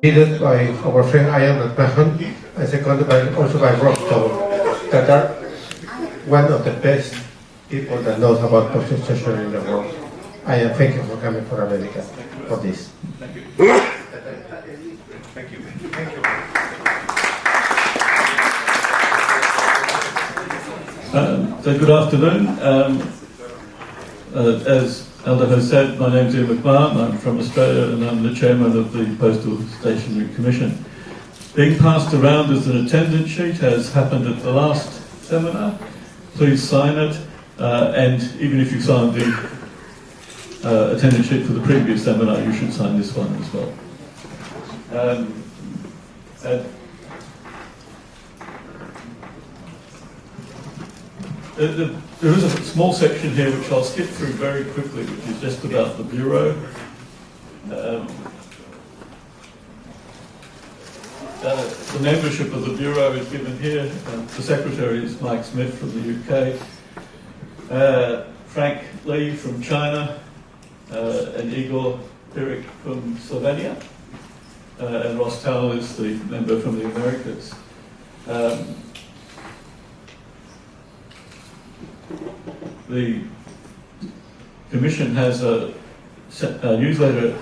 Leaded by our friend Ian McMahon and seconded also by Rob, that are one of the best people that knows about postal stationery in the world. Ian, thank you for coming from America for this. Thank you. Thank you. So good afternoon. As Elder has said, my name is Ian McMahon. I'm from Australia and I'm the chairman of the Postal Stationery Commission. Being passed around as an attendance sheet as happened at the last seminar. Please sign it, and even if you signed the attendance sheet for the previous seminar, you should sign this one as well. There is a small section here which I'll skip through very quickly, which is just about the Bureau. The membership of the Bureau is given here. The Secretary is Mike Smith from the UK, Frank Lee from China, and Igor Pirik from Slovenia, and Ross Towell is the member from the Americas. The Commission has a newsletter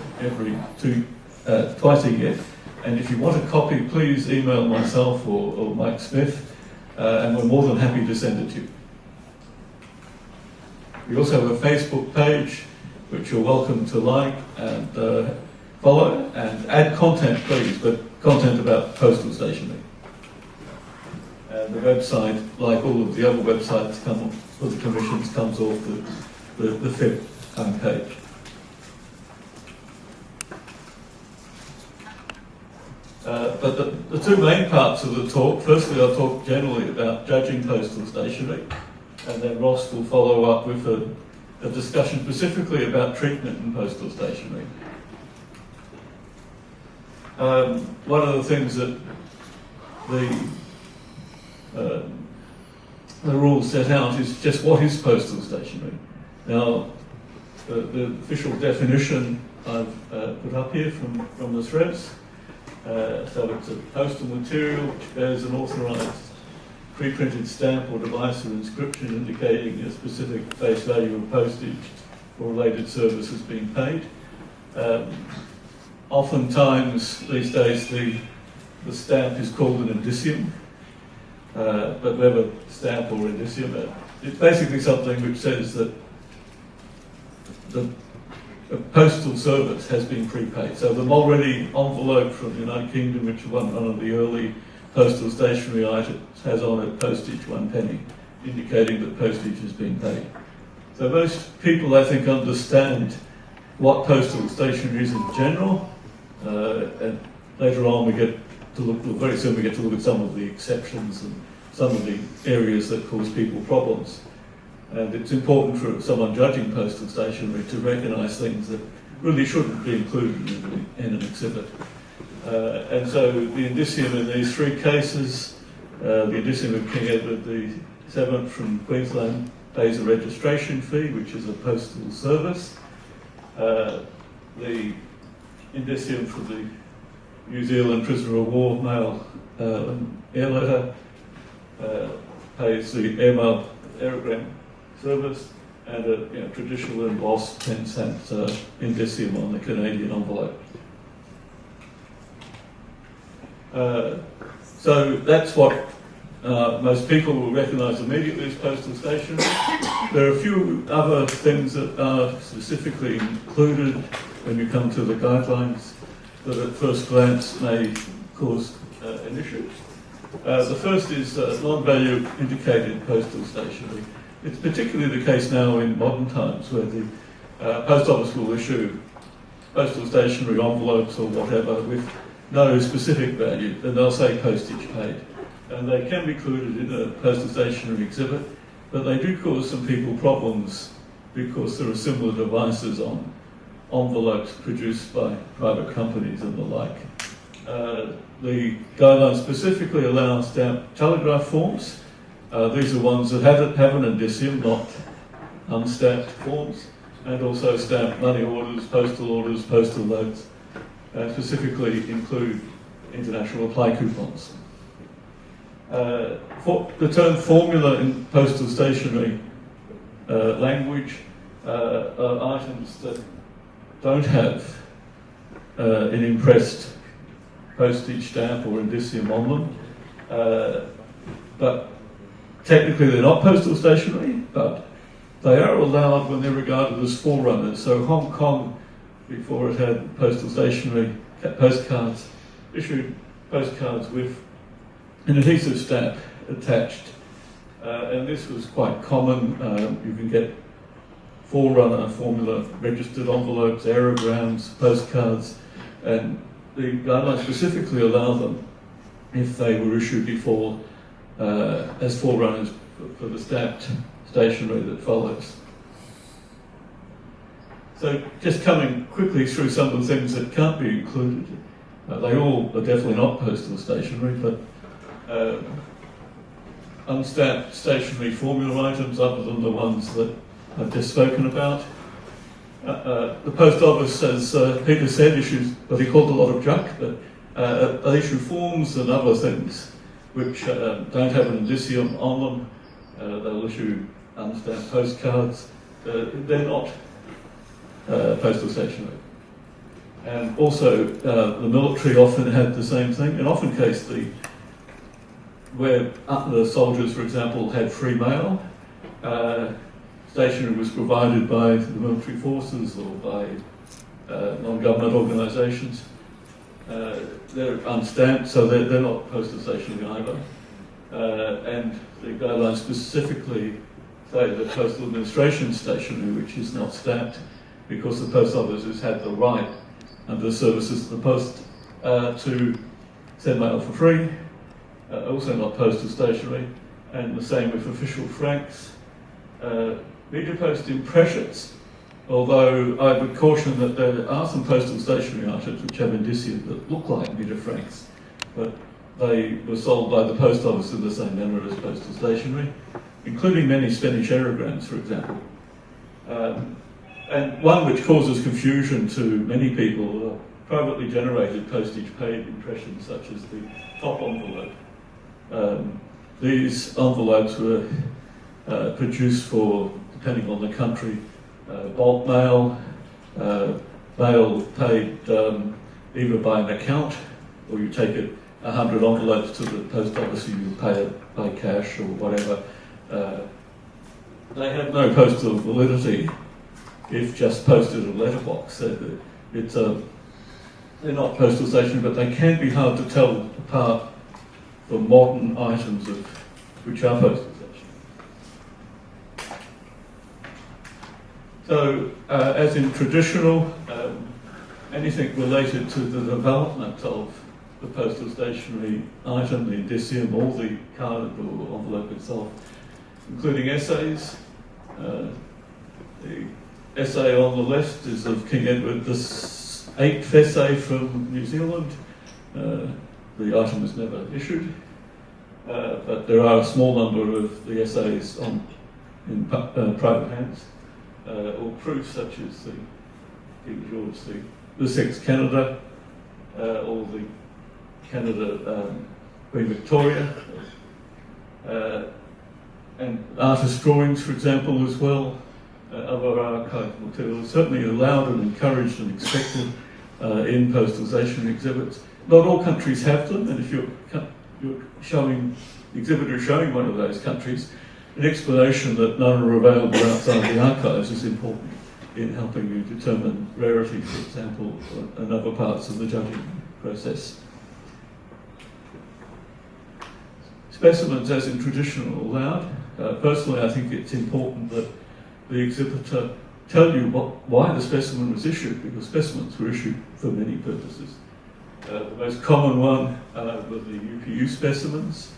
twice a year, and if you want a copy, please email myself or Mike Smith, and we're more than happy to send it to you. We also have a Facebook page, which you're welcome to like and follow, and add content, please, but content about postal stationery. And the website, like all of the other websites for the commissions, comes off the FIP page. But the two main parts of the talk, firstly I'll talk generally about judging postal stationery, and then Ross will follow up with a discussion specifically about treatment in postal stationery. One of the things that the rules set out is just what is postal stationery. Now, the official definition I've put up here from the threads. So it's a postal material which bears an authorised pre-printed stamp or device or inscription indicating a specific face value of postage or related services being paid. Oftentimes these days the stamp is called an indicium, but whether stamp or indicium, it's basically something which says that the postal service has been prepaid. So the Mulready envelope from the United Kingdom, which is one of the early postal stationery items, has on it postage 1 penny, indicating that postage has been paid. So most people, I think, understand what postal stationery is in general, and later on we get to look, very soon we get to look at some of the exceptions and some of the areas that cause people problems. And it's important for someone judging postal stationery to recognise things that really shouldn't be included in an exhibit. And so the indicium in these three cases, the indicium of King Edward VII from Queensland pays a registration fee, which is a postal service. The indicium for the New Zealand prisoner of war mail air letter pays the airmail aerogram service, and a traditional embossed 10-cent indicium on the Canadian envelope. So that's what most people will recognise immediately as postal stationery. There are a few other things that are specifically included when you come to the guidelines that at first glance may cause an issue. The first is non-value indicated postal stationery. It's particularly the case now in modern times where the post office will issue postal stationery envelopes or whatever with no specific value, and they'll say postage paid. And they can be included in a postal stationery exhibit, but they do cause some people problems because there are similar devices on envelopes produced by private companies and the like. The guidelines specifically allow stamped telegraph forms. These are ones that have an indicium, not unstamped forms, and also stamped money orders, postal notes, specifically include international apply coupons. For the term formula in postal stationery language are items that don't have an impressed postage stamp or indicium on them, but technically they're not postal stationery, but they are allowed when they're regarded as forerunners. So Hong Kong, before it had postal stationery postcards, issued postcards with an adhesive stamp attached, and this was quite common. You can get forerunner formula registered envelopes, aerograms, postcards, and the guidelines specifically allow them if they were issued before as forerunners for the stamped stationery that follows. So just coming quickly through some of the things that can't be included. They all are definitely not postal stationery, but unstamped stationery formula items other than the ones that I've just spoken about. The post office, as Peter said, issues what he called a lot of junk, but they issue forms and other things which don't have an indicium on them. They'll issue unstamped postcards. They're not postal stationery. And also, the military often had the same thing. In often case, where the soldiers, for example, had free mail, stationery was provided by the military forces or by non-government organisations. They're unstamped, so they're not postal stationery either. And the guidelines specifically say that postal administration stationery, which is not stamped, because the post offices had the right under the services of the post to send mail for free, also not postal stationery, and the same with official franks. Media post impressions, although I would caution that there are some postal stationery items which have indicium that look like media franks, but they were sold by the post office in the same manner as postal stationery, including many Spanish aerograms, for example. And one which causes confusion to many people are privately generated postage paid impressions, such as the top envelope. These envelopes were produced for, depending on the country, bulk mail, mail paid either by an account, or you take 100 envelopes to the post office and you pay it by cash or whatever. They have no postal validity if just posted in a letterbox. They're not postal stationery, but they can be hard to tell apart from modern items which are postal stationery. So, as in traditional, anything related to the development of the postal stationery item, the indicium, or the card or envelope itself, including essays. The essay on the left is of King Edward VIII essay from New Zealand. The item was never issued, but there are a small number of the essays in private hands, or proofs such as the King George VI Canada, or the Canada Queen Victoria, and artist drawings, for example, as well. Other archival materials certainly allowed and encouraged and expected in postal stationery exhibits. Not all countries have them, and if you're showing the exhibitor showing one of those countries, an explanation that none are available outside the archives is important in helping you determine rarity, for example, and other parts of the judging process. Specimens, as in traditional, allowed. Personally, I think it's important that the exhibitor tell you why the specimen was issued, because specimens were issued for many purposes. The most common one were the UPU specimens.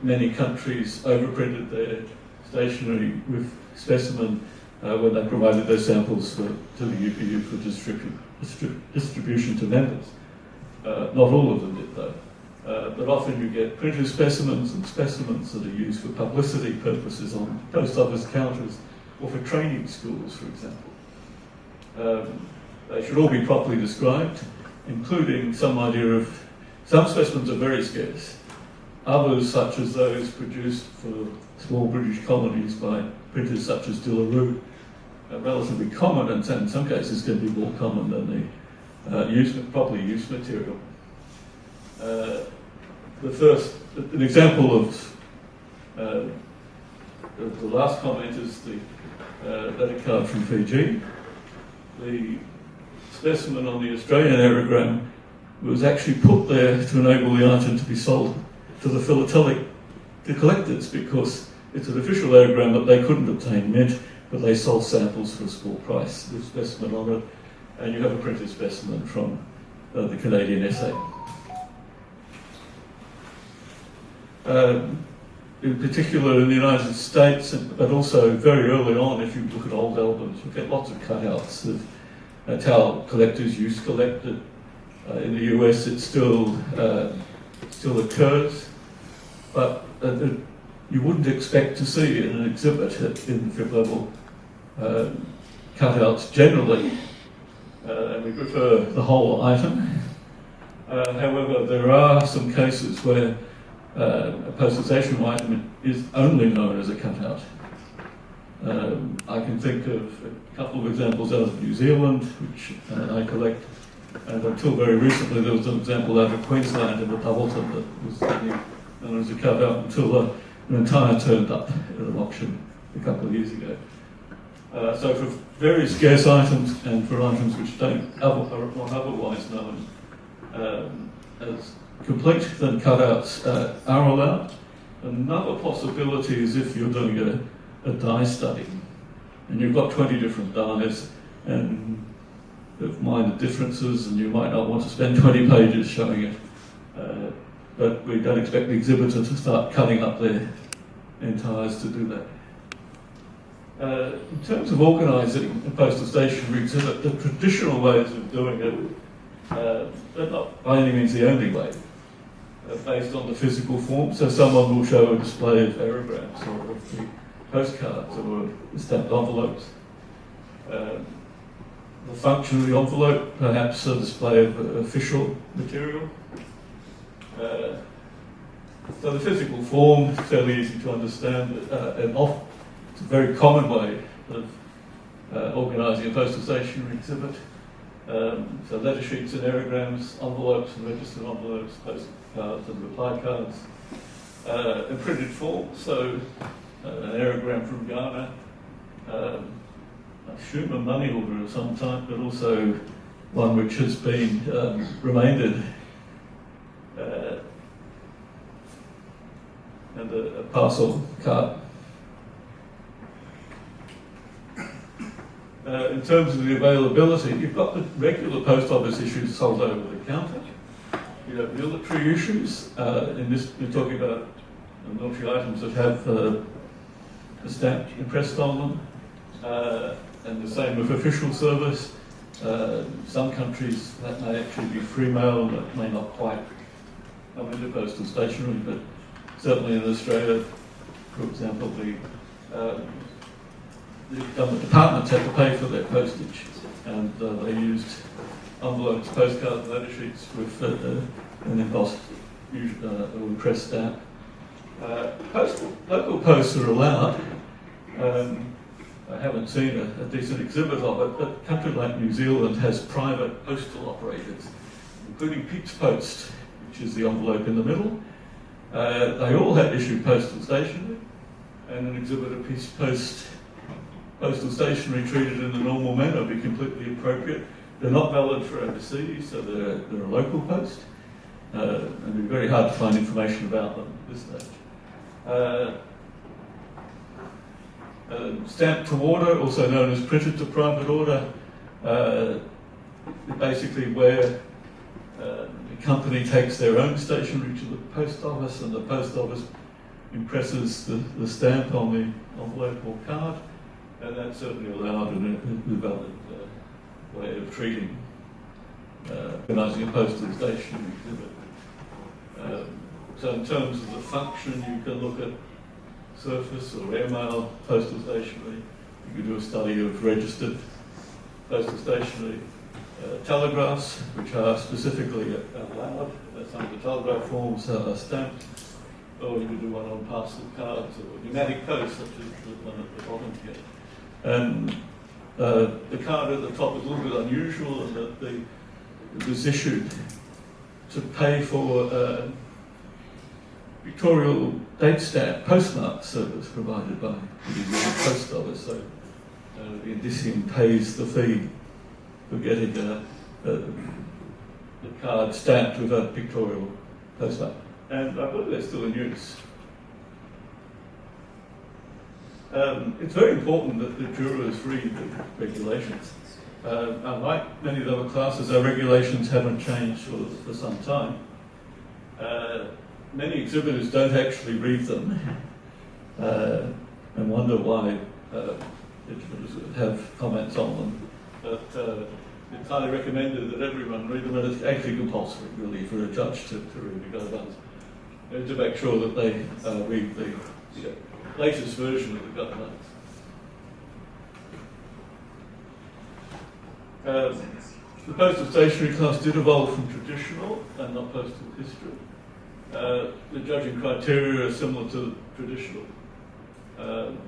Many countries overprinted their stationery with specimen when they provided their samples to the UPU for distribution to members. Not all of them did, though. But often you get printed specimens and specimens that are used for publicity purposes on post office counters or for training schools, for example. They should all be properly described, including some idea of, some specimens are very scarce. Others, such as those produced for small British colonies by printers such as De La Rue, are relatively common, and in some cases can be more common than the properly used material. An example of the last comment is the letter card from Fiji. The specimen on the Australian aerogram was actually put there to enable the item to be sold to the philatelic collectors, because it's an official aerogram that they couldn't obtain mint, but they sold samples for a small price with specimen on it, and you have a printed specimen from the Canadian Este. In particular in the United States, but also very early on, if you look at old albums, you get lots of cutouts of that's how collectors used to collect it. In the US, it still occurs, but you wouldn't expect to see in an exhibit in FIP level cutouts generally, and we prefer the whole item. However, there are some cases where a postal stationery item is only known as a cutout. I can think of a couple of examples out of New Zealand, which I collect, and until very recently there was an example out of Queensland in the Doubleton that was known as a cutout until an entire turned up at an auction a couple of years ago. So for very scarce items and for items which are not otherwise known as complete, then cutouts are allowed. Another possibility is if you're doing a die study and you've got 20 different dies and of minor differences, and you might not want to spend 20 pages showing it, but we don't expect the exhibitor to start cutting up their entires to do that. In terms of organising a postal stationery exhibit, the traditional ways of doing it, they're not by any means the only way, based on the physical form. So someone will show a display of aerograms or of the postcards or stamped envelopes. The function of the envelope, perhaps a display of official material. So the physical form is fairly easy to understand, and it's a very common way of organising a postal stationery exhibit. So letter sheets and aerograms, envelopes and registered envelopes, postcards and reply cards. In printed form, so an aerogram from Ghana, I assume a money order of some type, but also one which has been remaindered, and a parcel card. In terms of the availability, you've got the regular post office issues sold over the counter. You have military issues. In this, we're talking about military items that have a stamp impressed on them, and the same with official service. Some countries that may actually be free mail, and that may not quite come into postal stationery, but certainly in Australia, for example, the government departments had to pay for their postage, and they used envelopes, postcards, letter sheets with an embossed or impressed stamp. Local posts are allowed. I haven't seen a decent exhibit of it, but a country like New Zealand has private postal operators, including Pete's Post, which is the envelope in the middle. They all had issued postal stationery, and an exhibit of Pete's Post postal stationery treated in the normal manner would be completely appropriate. They're not valid for overseas, so they're a local post, and it'd be very hard to find information about them at this stage. Stamped to order, also known as printed to private order, basically where the company takes their own stationery to the post office, and the post office impresses the stamp on the envelope or card, and that's certainly allowed in a valid way of treating, organising a postal stationery exhibit. So in terms of the function, you can look at surface or airmail postal stationery. You can do a study of registered postal stationery. telegraphs, which are specifically allowed. Some of the telegraph forms are stamped, or you could do one on parcel cards or pneumatic posts, such as the one at the bottom here. And the card at the top is a little bit unusual in that it was issued to pay for pictorial date stamp postmark service provided by the post office. So the indicium pays the fee for getting the card stamped with a pictorial postmark. And I believe they're still in use. It's very important that the jurors read the regulations. Unlike many of the other classes, our regulations haven't changed for some time. Many exhibitors don't actually read them and wonder why exhibitors have comments on them. But it's highly recommended that everyone read them, and it's actually compulsory, really, for a judge to read the guidelines, and to make sure that they read the latest version of the guidelines. The postal stationery class did evolve from traditional and not postal history. The judging criteria are similar to traditional, and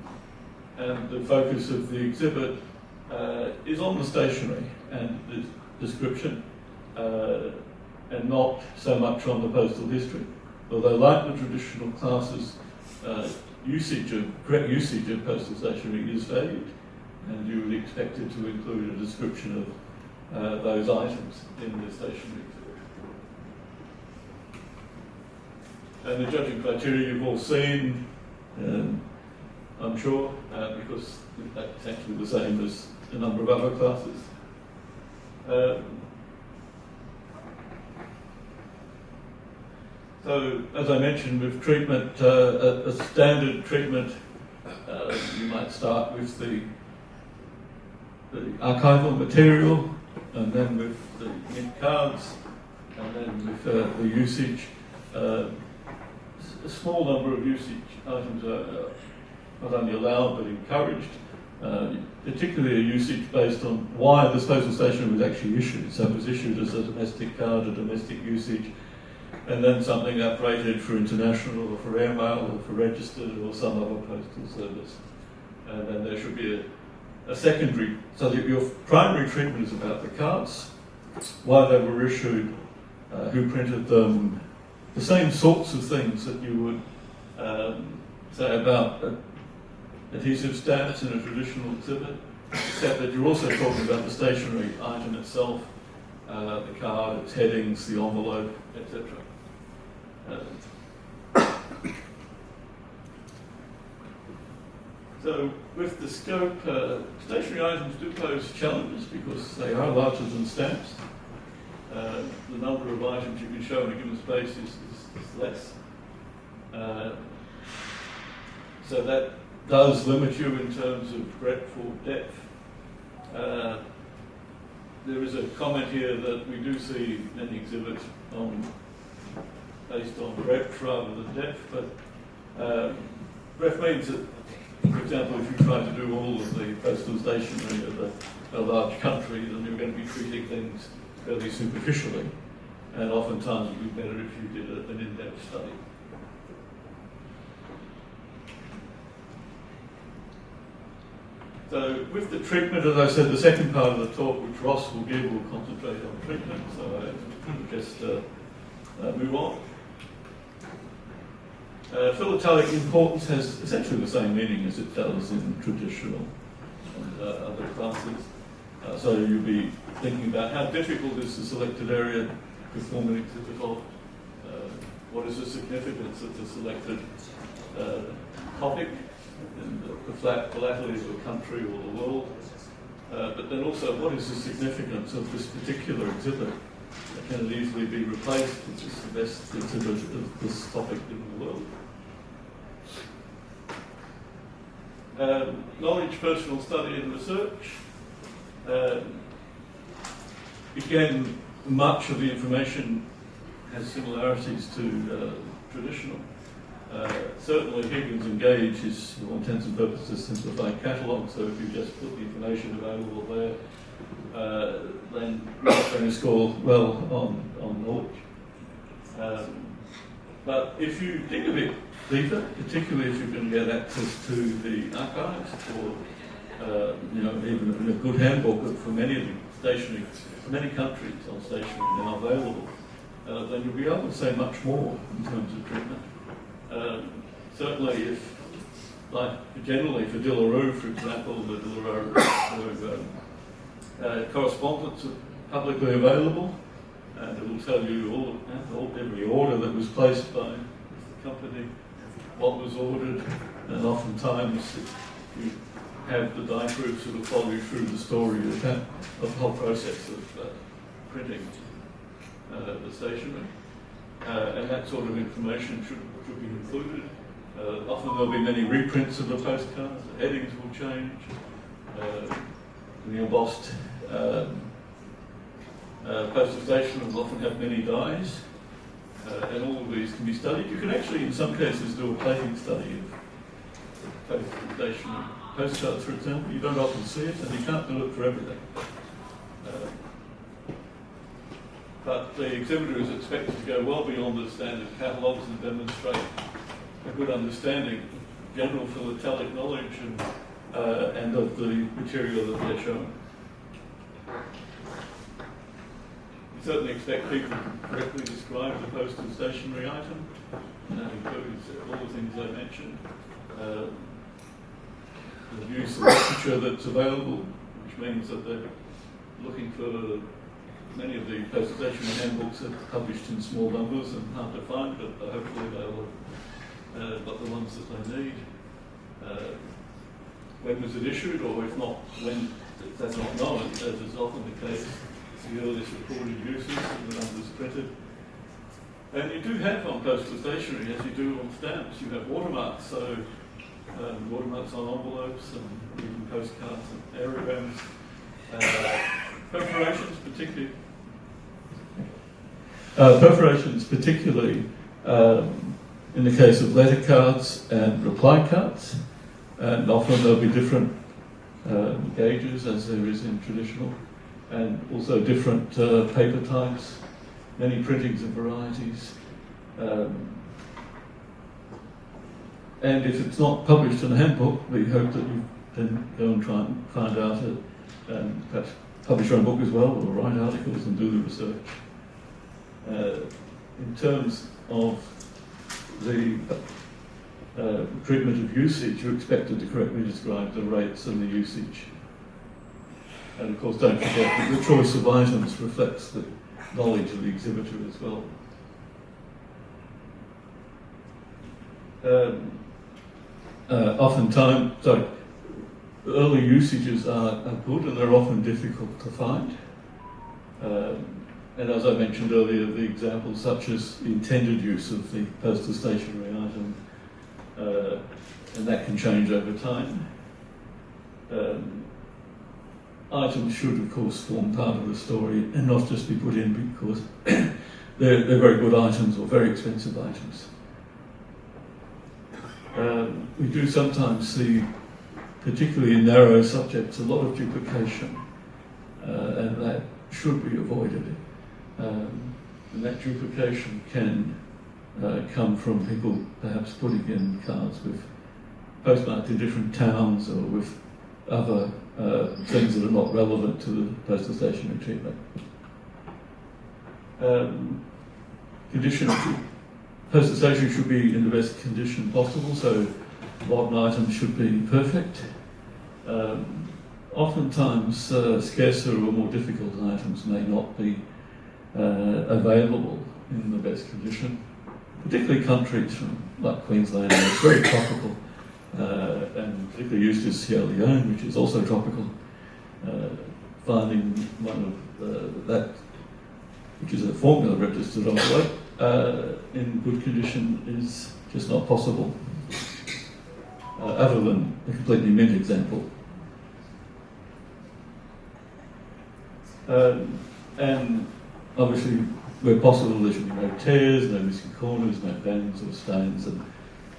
the focus of the exhibit is on the stationery and the description, and not so much on the postal history. Although, like the traditional classes, correct usage of postal stationery is valued, and you would expect it to include a description of those items in the stationery exhibit. And the judging criteria you've all seen, I'm sure, because that's actually the same as a number of other classes. So, as I mentioned, with treatment, a standard treatment, you might start with the archival material, and then with the mint cards, and then with the usage. A small number of usage items are not only allowed but encouraged, particularly a usage based on why the postal stationery was actually issued. So it was issued as a domestic card, a domestic usage, and then something uprated for international or for airmail or for registered or some other postal service. And then there should be a secondary, so that your primary treatment is about the cards, why they were issued, who printed them, the same sorts of things that you would say about adhesive stamps in a traditional exhibit, except that you're also talking about the stationery item itself, the card, its headings, the envelope, etc. So with the scope, stationery items do pose challenges because they are larger than stamps. The number of items you can show in a given space is less. So that does limit you in terms of breadth or depth. There is a comment here that we do see many exhibits based on breadth rather than depth, but breadth means that, for example, if you try to do all of the postal stationery of a large country, then you're going to be treating things fairly superficially, and oftentimes it would be better if you did an in-depth study. So with the treatment, as I said, the second part of the talk, which Ross will give, will concentrate on treatment, so I just move on. Philatelic importance has essentially the same meaning as it does in traditional and other classes. So you'll be thinking about how difficult is the selected area to form an exhibit of, what is the significance of the selected topic, in the philately of a country or the world, but then also what is the significance of this particular exhibit? Can it easily be replaced? Is this the best exhibit of this topic in the world? Knowledge, personal study and research. Again, much of the information has similarities to traditional. Certainly Higgins and Gage is, for all intents and purposes, simplified catalogue, so if you just put the information available there, then you're going to score well on knowledge. But if you dig a bit deeper, particularly if you can get access to the archives or even in a good handbook for many of the stationery, many countries on stationery now available, then you'll be able to say much more in terms of treatment. Certainly if, generally for De La Rue, for example, the De La Rue correspondence are publicly available, and it will tell you every order that was placed by the company, what was ordered, and oftentimes you have the die proofs that will follow you through the story of the whole process of printing the stationery. And that sort of information should be included. Often there'll be many reprints of the postcards, the headings will change, the embossed postal stationery will often have many dies, and all of these can be studied. You can actually, in some cases, do a plating study of postal stationery postcards, for example. You don't often see it, and you can't do it for everything. But the exhibitor is expected to go well beyond the standard catalogues and demonstrate a good understanding of general philatelic knowledge and of the material that they're showing. We certainly expect people to correctly describe the postal stationery item, and that includes all the things I mentioned. The use of literature that's available, which means that they're looking for many of the postal stationery handbooks are published in small numbers and hard to find, but hopefully they'll have got the ones that they need. When was it issued, or if not, when, if that's not known, as is often the case, the earliest recorded uses and the numbers printed. And you do have on postal stationery, as you do on stamps, you have watermarks, so watermarks on envelopes and even postcards and aerograms. Perforations particularly in the case of letter cards and reply cards, and often there'll be different gauges as there is in traditional, and also different paper types, many printings of varieties. And if it's not published in a handbook, we hope that you then go and try and find out it, and perhaps publish your own book as well, or write articles and do the research. In terms of the treatment of usage, you're expected to correctly describe the rates and the usage. And of course, don't forget that the choice of items reflects the knowledge of the exhibitor as well. Oftentimes, early usages are good, and they're often difficult to find. And as I mentioned earlier, the examples such as the intended use of the postal stationery item, and that can change over time. Items should, of course, form part of the story and not just be put in because they're very good items or very expensive items. We do sometimes see, particularly in narrow subjects, a lot of duplication, and that should be avoided. And that duplication can come from people perhaps putting in cards with postmarked in different towns or with other things that are not relevant to the postal stationery treatment. Condition postal stationery should be in the best condition possible, so modern items should be perfect. Oftentimes, scarcer or more difficult items may not be available in the best condition, particularly countries like Queensland, where it's very tropical, and particularly used as Sierra Leone, which is also tropical. Finding one of that, which is a formula registered envelope, in good condition is just not possible, other than a completely mint example. And obviously, where possible, there should be no tears, no missing corners, no bends or stains, and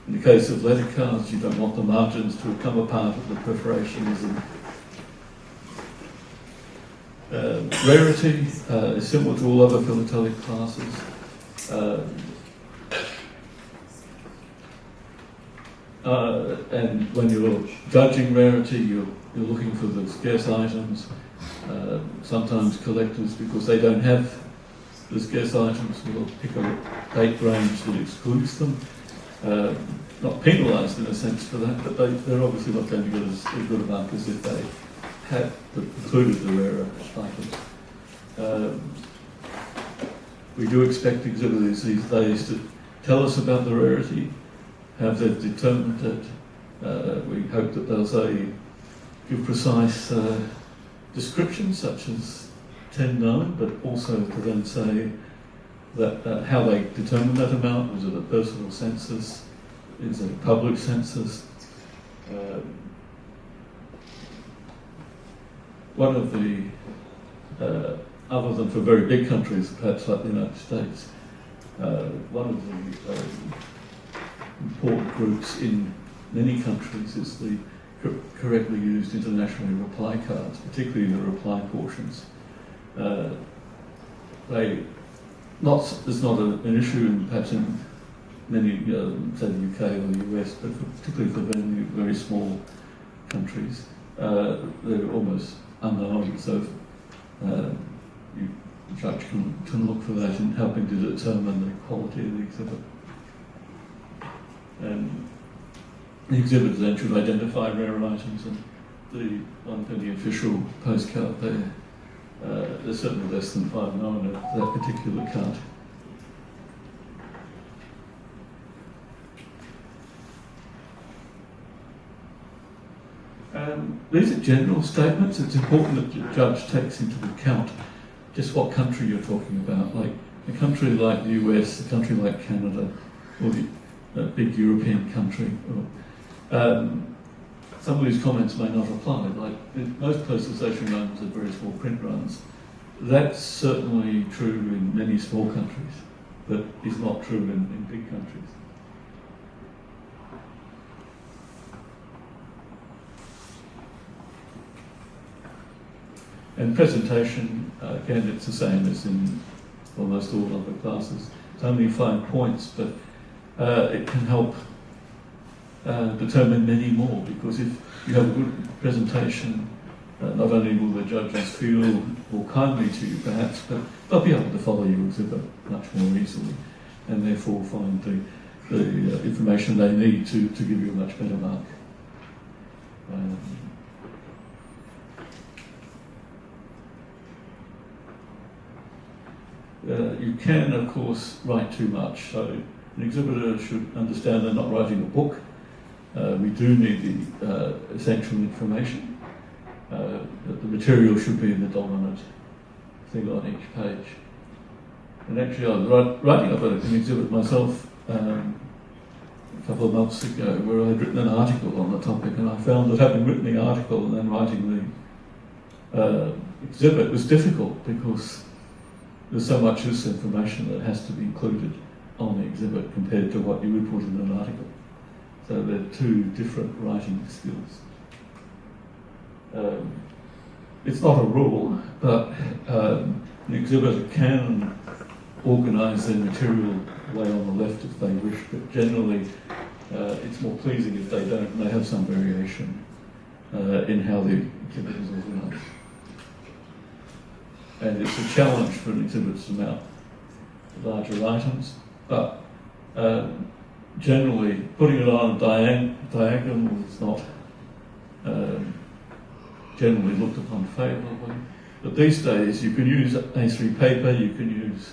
In the case of letter cards, you don't want the margins to come apart at the perforations. And rarity is similar to all other philatelic classes. And when you're judging rarity, you're looking for the scarce items. Sometimes collectors, because they don't have the scarce items, will pick a date range that excludes them. Not penalised in a sense for that, but they're obviously not going to get as good a mark as if they had included the rarer items. We do expect exhibitors these days to tell us about the rarity, have they determined it. We hope that they'll give precise descriptions such as 10 known, but also to then say that how they determine that amount. Was it a personal census? Is it a public census? One of the, other than for very big countries, perhaps like the United States, one of the important groups in many countries is the correctly used internationally reply cards, particularly the reply portions. It's not an issue perhaps in many, say the UK or the US, but particularly for very small countries, they're almost unknown. So the judge can look for that in helping to determine the quality of the exhibit. And the exhibitors then should identify rare items, and the one for the official postcard there, there's certainly less than 5 known of that particular card. These are general statements. It's important that the judge takes into account just what country you're talking about. Like a country like the US, a country like Canada, or a big European country. Some of these comments may not apply. Like most postal station runs are very small print runs. That's certainly true in many small countries, but is not true in big countries. And presentation, again, it's the same as in almost all other classes. It's only 5 points, but it can help determine many more, because if you have a good presentation, not only will the judges feel more kindly to you perhaps, but they'll be able to follow your exhibit much more easily, and therefore find the information they need to give you a much better mark. You can, of course, write too much, so an exhibitor should understand they're not writing a book. We do need the essential information. The material should be the dominant thing on each page. And actually, I was writing up an exhibit myself a couple of months ago, where I had written an article on the topic, and I found that having written the article and then writing the exhibit was difficult, because there's so much of this information that has to be included on the exhibit compared to what you would put in an article. So they're two different writing skills. It's not a rule, but an exhibitor can organise their material way on the left if they wish, but generally it's more pleasing if they don't, and they have some variation in how the exhibit is organised. And it's a challenge for an exhibit to mount larger items, but generally putting it on a diagonal is not generally looked upon favourably. But these days you can use A3 paper, you can use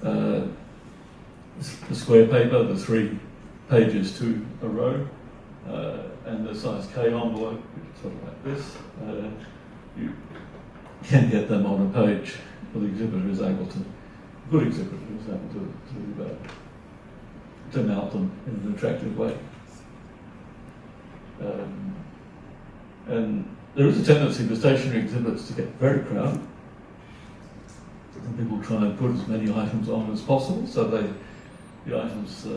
the square paper, the 3 pages to a row, and the size K envelope, which is sort of like this. You can get them on a page, but the exhibitor is able to, a good exhibitor is able to mount them in an attractive way. And there is a tendency for stationary exhibits to get very crowded, and people try and put as many items on as possible, so the items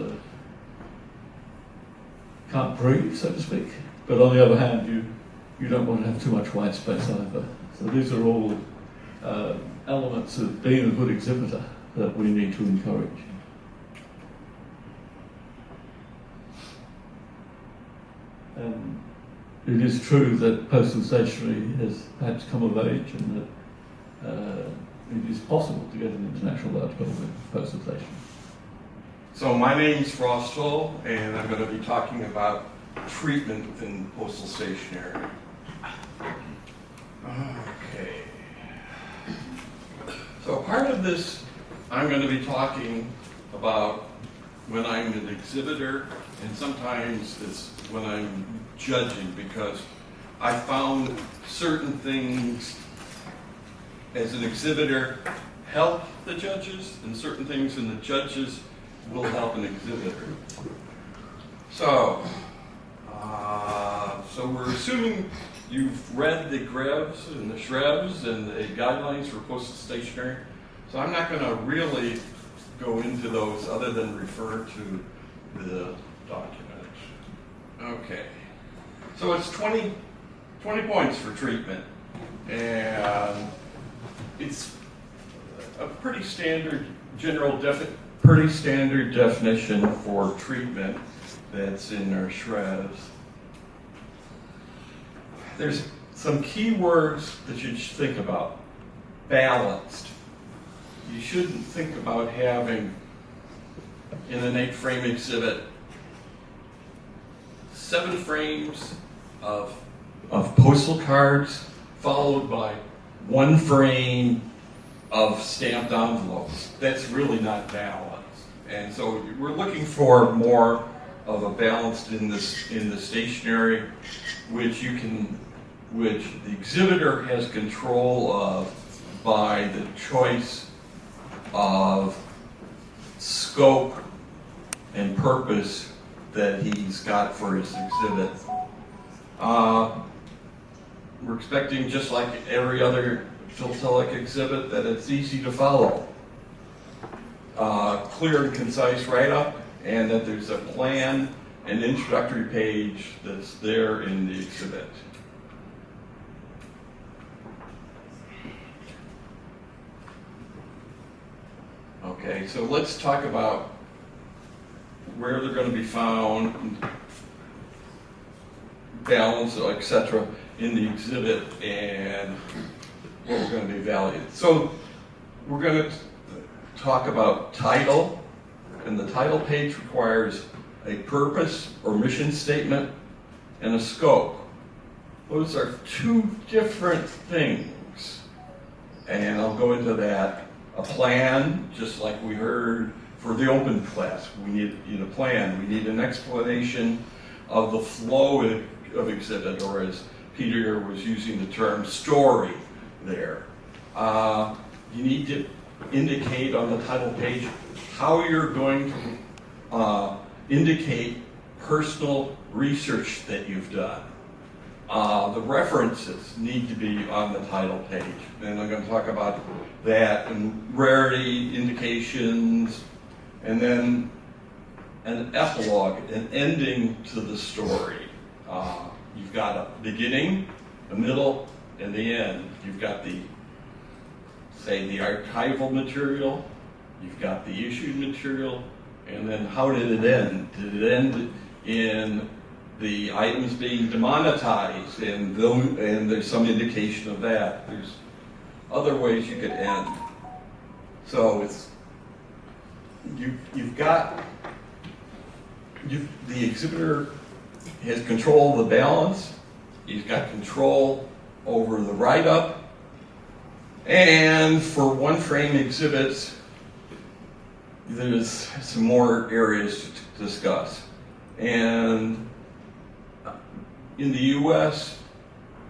can't breathe, so to speak. But on the other hand, you don't want to have too much white space either. So these are all elements of being a good exhibitor that we need to encourage. And it is true that postal stationery has perhaps come of age, and that it is possible to get an international article with postal stationery. So my name's Ross Toll, and I'm going to be talking about treatment within postal stationery. Okay. So part of this, I'm going to be talking about when I'm an exhibitor, and sometimes it's when I'm judging, because I found certain things as an exhibitor help the judges, and certain things in the judges will help an exhibitor. So we're assuming you've read the GREVs and the SHREVs and the guidelines for postal stationery. So I'm not going to really go into those other than refer to the document. Okay. So it's 20 points for treatment. And it's a pretty standard definition for treatment that's in our SHREVs. There's some key words that you should think about. Balanced. You shouldn't think about having, in an 8-frame exhibit, 7 frames of postal cards followed by 1 frame of stamped envelopes. That's really not balanced. And so we're looking for more of a balance in the stationery, which the exhibitor has control of by the choice of scope and purpose that he's got for his exhibit. We're expecting, just like every other philatelic exhibit, that it's easy to follow. Clear and concise write-up, and that there's a plan and introductory page that's there in the exhibit. Okay, so let's talk about where they're going to be found, balance, etc., in the exhibit, and what we're going to be evaluating. So we're going to talk about title, and the title page requires a purpose or mission statement and a scope. Those are 2 different things, and I'll go into that. A plan, just like we heard for the open class, we need a plan. We need an explanation of the flow of exhibit, or as Peter was using the term, story there. You need to indicate on the title page how you're going to indicate personal research that you've done. The references need to be on the title page, and I'm going to talk about that, and rarity indications, and then an epilogue, an ending to the story. You've got a beginning, a middle, and the end. You've got the archival material, you've got the issued material, and then how did it end? Did it end in the items being demonetized, and there's some indication of that. There's other ways you could end. So the exhibitor has control of the balance, he's got control over the write-up, and for 1-frame exhibits, there's some more areas to discuss. And in the US,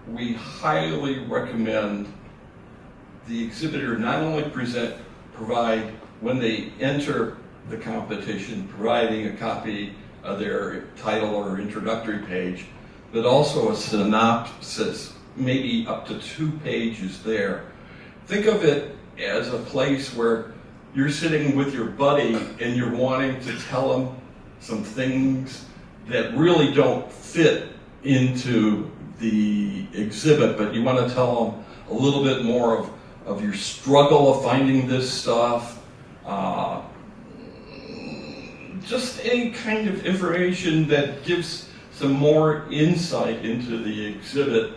we highly recommend the exhibitor not only provide, when they enter the competition, providing a copy of their title or introductory page, but also a synopsis, maybe up to 2 pages there. Think of it as a place where you're sitting with your buddy and you're wanting to tell him some things that really don't fit into the exhibit, but you want to tell them a little bit more of your struggle of finding this stuff. Just any kind of information that gives some more insight into the exhibit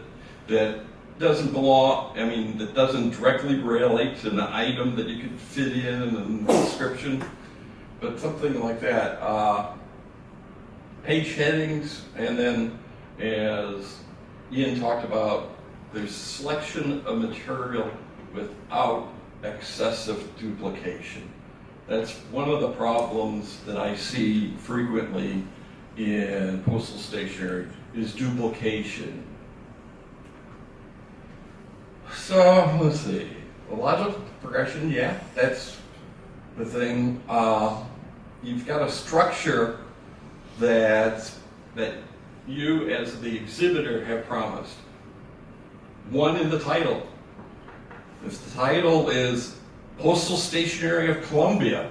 that doesn't belong, I mean, that doesn't directly relate to an item that you could fit in the description, but something like that. Page headings, and then as Ian talked about, there's selection of material without excessive duplication. That's one of the problems that I see frequently in postal stationery is duplication. So let's see, the logical progression, yeah, that's the thing. You've got a structure that you as the exhibitor have promised. One in the title. If the title is Postal Stationery of Columbia,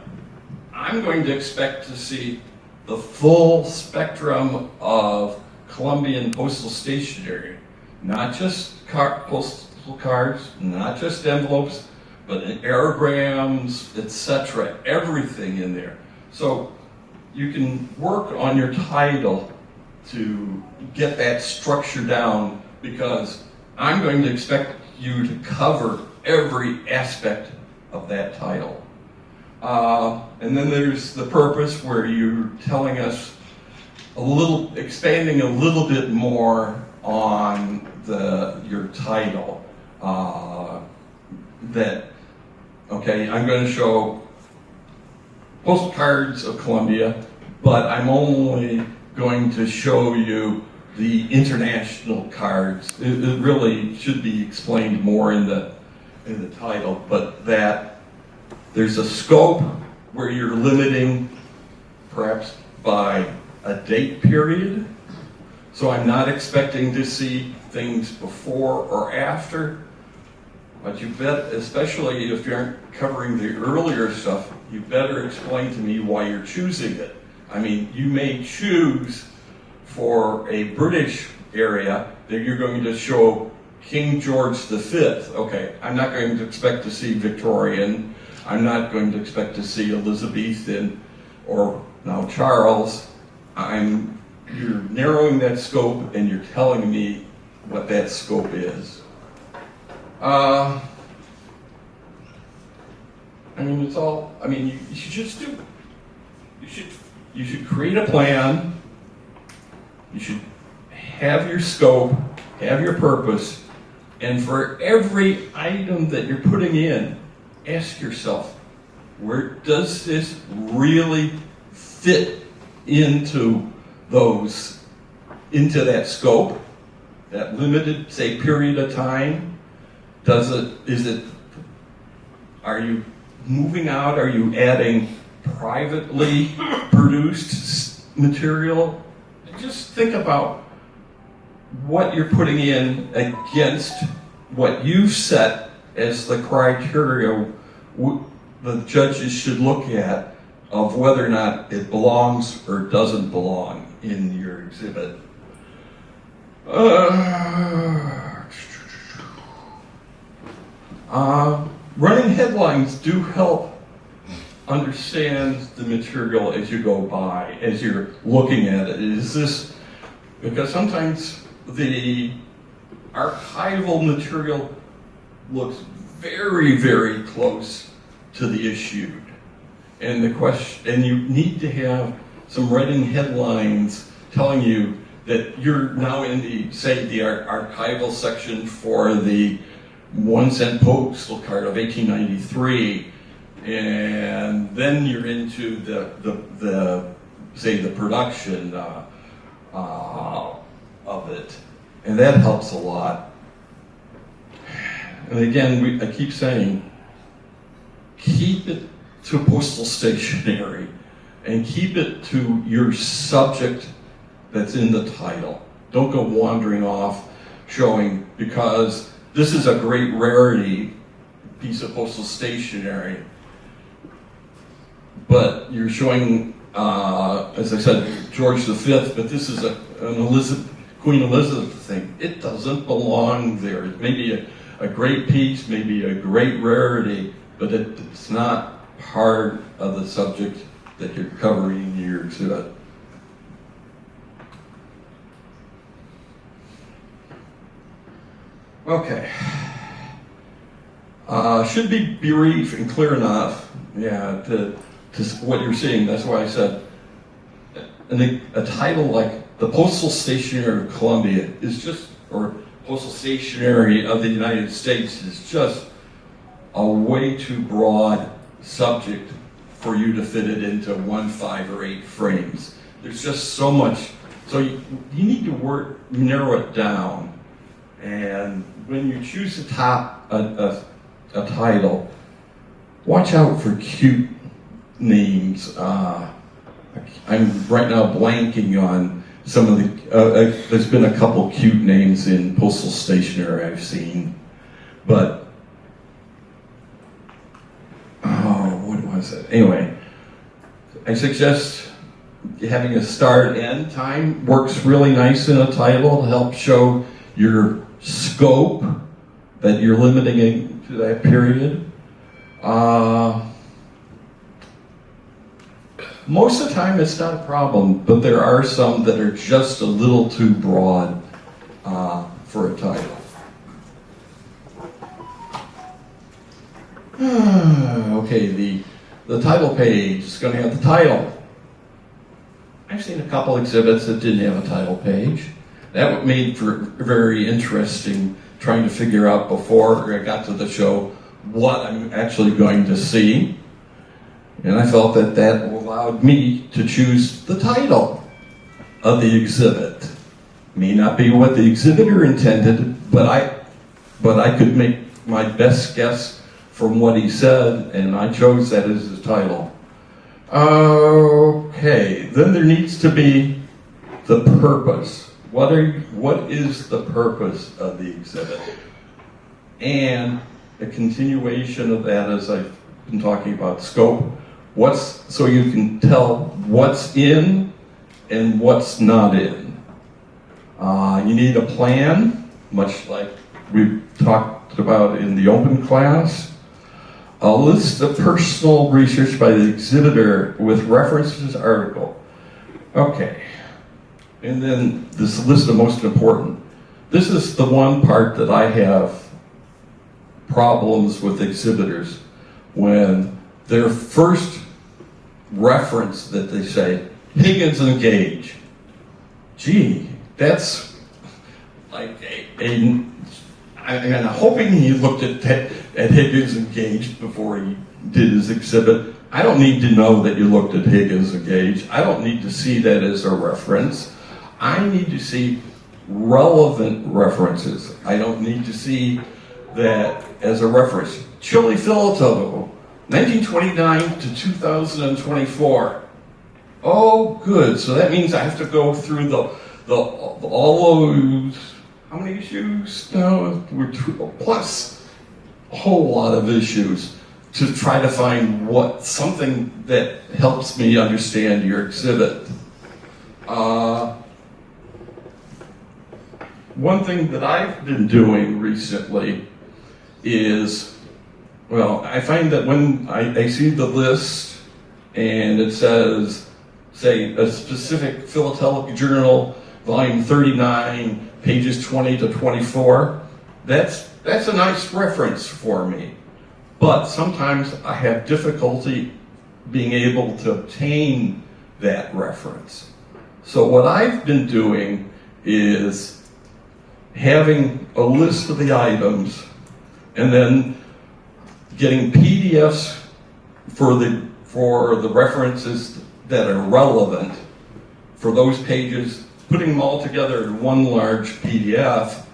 I'm going to expect to see the full spectrum of Columbian postal stationery, not just postal cards, not just envelopes, but aerograms, etc., everything in there. So you can work on your title to get that structure down, because I'm going to expect you to cover every aspect of that title. And then there's the purpose, where you're telling us expanding a little bit more on your title. Okay, I'm going to show postal cards of Columbia, but I'm only going to show you the international cards. It really should be explained more in the title, but that there's a scope where you're limiting perhaps by a date period. So I'm not expecting to see things before or after, but you bet, especially if you aren't covering the earlier stuff, you better explain to me why you're choosing it. I mean, you may choose for a British area that you're going to show King George V. Okay, I'm not going to expect to see Victorian. I'm not going to expect to see Elizabethan or now Charles. You're narrowing that scope and you're telling me what that scope is. I mean, it's all, I mean, you should just do, you should create a plan. You should have your scope, have your purpose, and for every item that you're putting in, ask yourself, where does this really fit into that scope, that limited, say, period of time? Are you moving out? Are you adding privately produced material? Just think about what you're putting in against what you set as the criteria the judges should look at of whether or not it belongs or doesn't belong in your exhibit. Running headlines do help understand the material as you go by, as you're looking at it. Because sometimes the archival material looks very, very close to the issued. And you need to have some running headlines telling you that you're now in the archival section for the 1 cent postal card of 1893, and then you're into the production of it, and that helps a lot. And again, I keep saying, keep it to postal stationery, and keep it to your subject that's in the title. Don't go wandering off showing, because this is a great rarity piece of postal stationery, but you're showing as I said, George V, but this is an Queen Elizabeth thing. It doesn't belong there. It may be a great piece, maybe a great rarity, but it's not part of the subject that you're covering in your exhibit. Okay. Should be brief and clear enough, yeah, to what you're seeing. That's why I said a title like the Postal Stationery of Columbia is just, or Postal Stationery of the United States is just a way too broad subject for you to fit it into 1, 5, or 8 frames. There's just so much, so you need to narrow it down. And when you choose a title, watch out for cute names. I'm right now blanking on some of the, there's been a couple cute names in Postal Stationery I've seen, but, what was it? Anyway, I suggest having a start and end time works really nice in a title to help show your scope that you're limiting it to that period. Most of the time it's not a problem, but there are some that are just a little too broad for a title. Okay, the title page is going to have the title. I've seen a couple exhibits that didn't have a title page. That made for very interesting trying to figure out before I got to the show what I'm actually going to see. And I felt that that allowed me to choose the title of the exhibit. May not be what the exhibitor intended, but I could make my best guess from what he said, and I chose that as the title. Okay, then there needs to be the purpose. What is the purpose of the exhibit? And a continuation of that, as I've been talking about scope, so you can tell what's in and what's not in. You need a plan, much like we've talked about in the open class. A list of personal research by the exhibitor with references article. Okay. And then this list of most important. This is the one part that I have problems with exhibitors when their first reference that they say, Higgins and Gage. Gee, that's like I'm hoping he looked at Higgins and Gage before he did his exhibit. I don't need to know that you looked at Higgins and Gage. I don't need to see that as a reference. I need to see relevant references. I don't need to see that as a reference. Chili Filatelia, 1929 to 2024. Oh, good. So that means I have to go through all those. How many issues? No, plus a whole lot of issues to try to find something that helps me understand your exhibit. One thing that I've been doing recently is, I find that when I see the list and it says, say, a specific philatelic journal, volume 39, pages 20 to 24, that's a nice reference for me. But sometimes I have difficulty being able to obtain that reference. So what I've been doing is having a list of the items and then getting PDFs for the references that are relevant for those pages, putting them all together in one large PDF,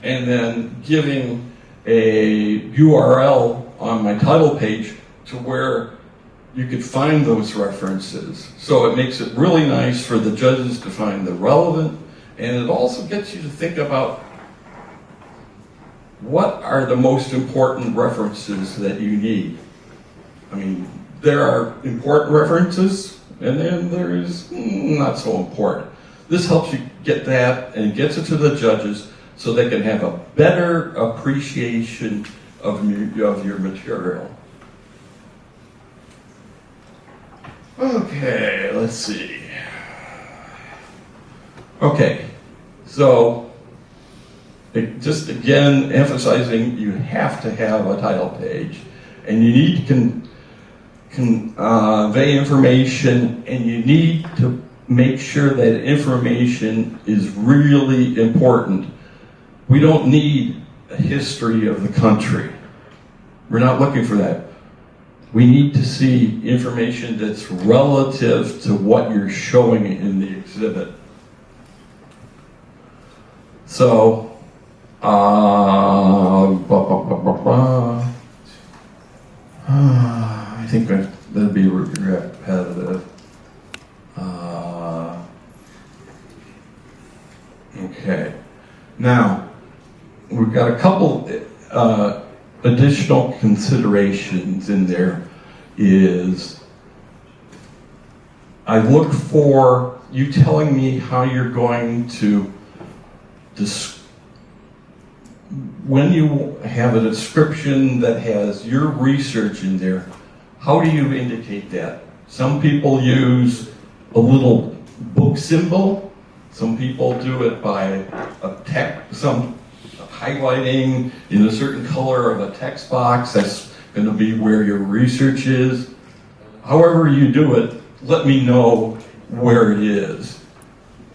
and then giving a URL on my title page to where you could find those references. So it makes it really nice for the judges to find the relevant, and it also gets you to think about what are the most important references that you need. I mean, there are important references, and then there's not so important. This helps you get that and gets it to the judges so they can have a better appreciation of your material. Okay, let's see. Okay, so just again emphasizing you have to have a title page, and you need to convey information, and you need to make sure that information is really important. We don't need a history of the country. We're not looking for that. We need to see information that's relative to what you're showing in the exhibit. So, I think that'd be repetitive. Okay. Now, we've got a couple additional considerations in there. Is I look for you telling me how you're going to when you have a description that has your research in there, how do you indicate that? Some people use a little book symbol. Some people do it by a text, some highlighting in a certain color of a text box. That's going to be where your research is. However you do it, let me know where it is.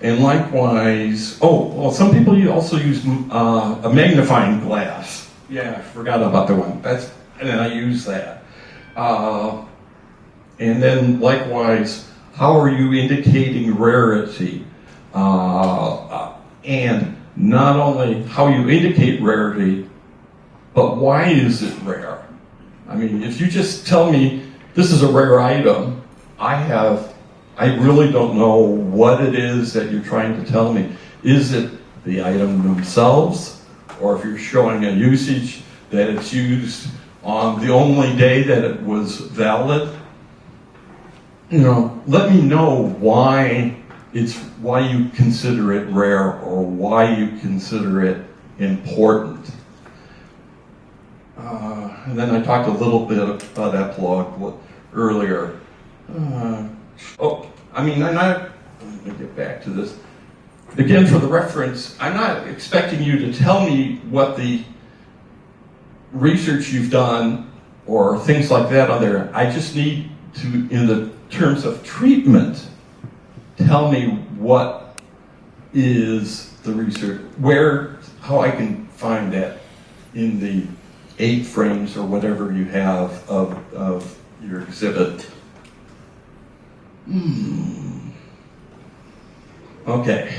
And likewise, some people also use a magnifying glass. Yeah, I forgot about the one. And I use that. And then likewise, how are you indicating rarity? And not only how you indicate rarity, but why is it rare? I mean, if you just tell me this is a rare item, I really don't know what it is that you're trying to tell me. Is it the item themselves? Or if you're showing a usage that it's used on the only day that it was valid? Let me know why you consider it rare or why you consider it important. And then I talked a little bit about epilogue earlier. Let me get back to this. Again, for the reference, I'm not expecting you to tell me what the research you've done or things like that on there. I just need to, in the terms of treatment, tell me what is the research, how I can find that in the 8 frames or whatever you have of your exhibit. Okay.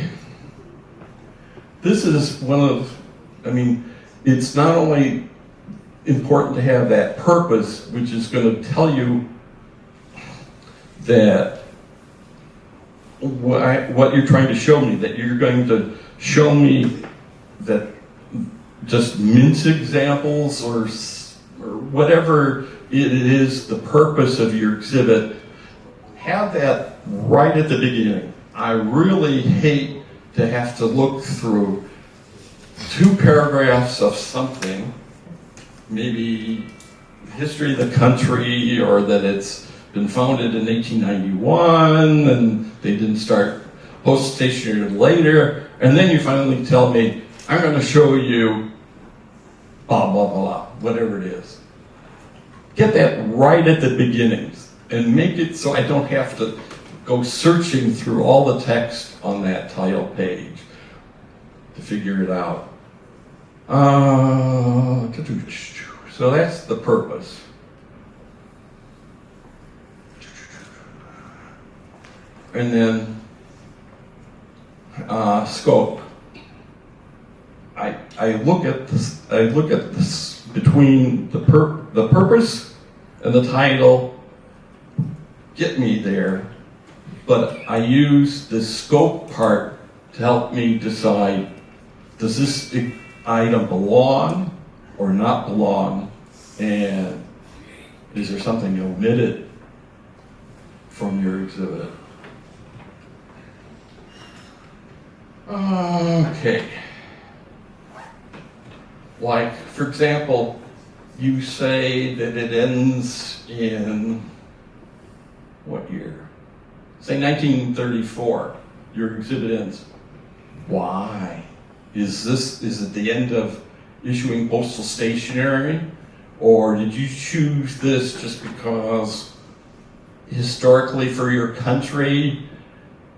This is it's not only important to have that purpose, which is going to tell you that what you're trying to show me, that you're going to show me that just mince examples or whatever it is, the purpose of your exhibit, have that right at the beginning. I really hate to have to look through 2 paragraphs of something, maybe history of the country, or that it's been founded in 1891 and they didn't start Postal Stationery later, and then you finally tell me, I'm going to show you blah, blah, blah, whatever it is. Get that right at the beginnings and make it so I don't have to go searching through all the text on that title page to figure it out. So that's the purpose. And then scope. I look at this between the purpose and the title. Get me there, but I use the scope part to help me decide, does this item belong or not belong, and is there something omitted from your exhibit. Okay. Like, for example, you say that it ends in what year? Say 1934. Your exhibit ends. Why? Is it the end of issuing postal stationery? Or did you choose this just because historically for your country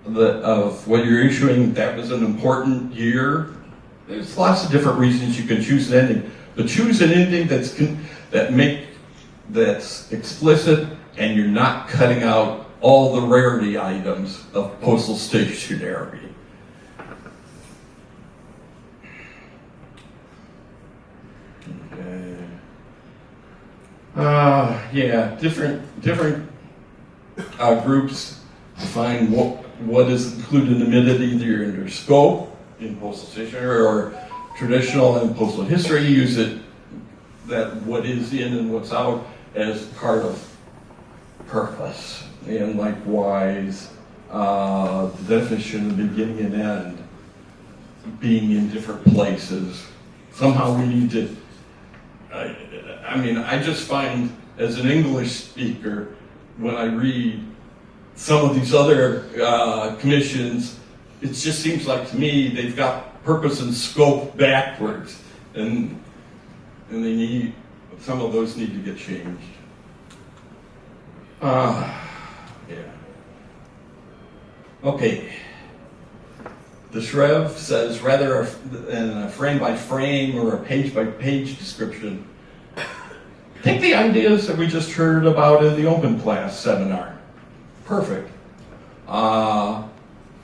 of what you're issuing, that was an important year? There's lots of different reasons you can choose an ending, but choose an ending that's explicit, and you're not cutting out all the rarity items of postal stationery. Okay. Yeah, different groups define what is included and omitted either in their scope in postal stationery or traditional and postal history use it that what is in and what's out as part of purpose. And likewise, the definition of beginning and end being in different places. Somehow we need to, I just find as an English speaker, when I read some of these other commissions, it just seems like to me they've got purpose and scope backwards, and some of those need to get changed. Yeah. Okay. The Shrev says rather in a frame by frame or a page by page description. Take the ideas that we just heard about in the open class seminar. Perfect.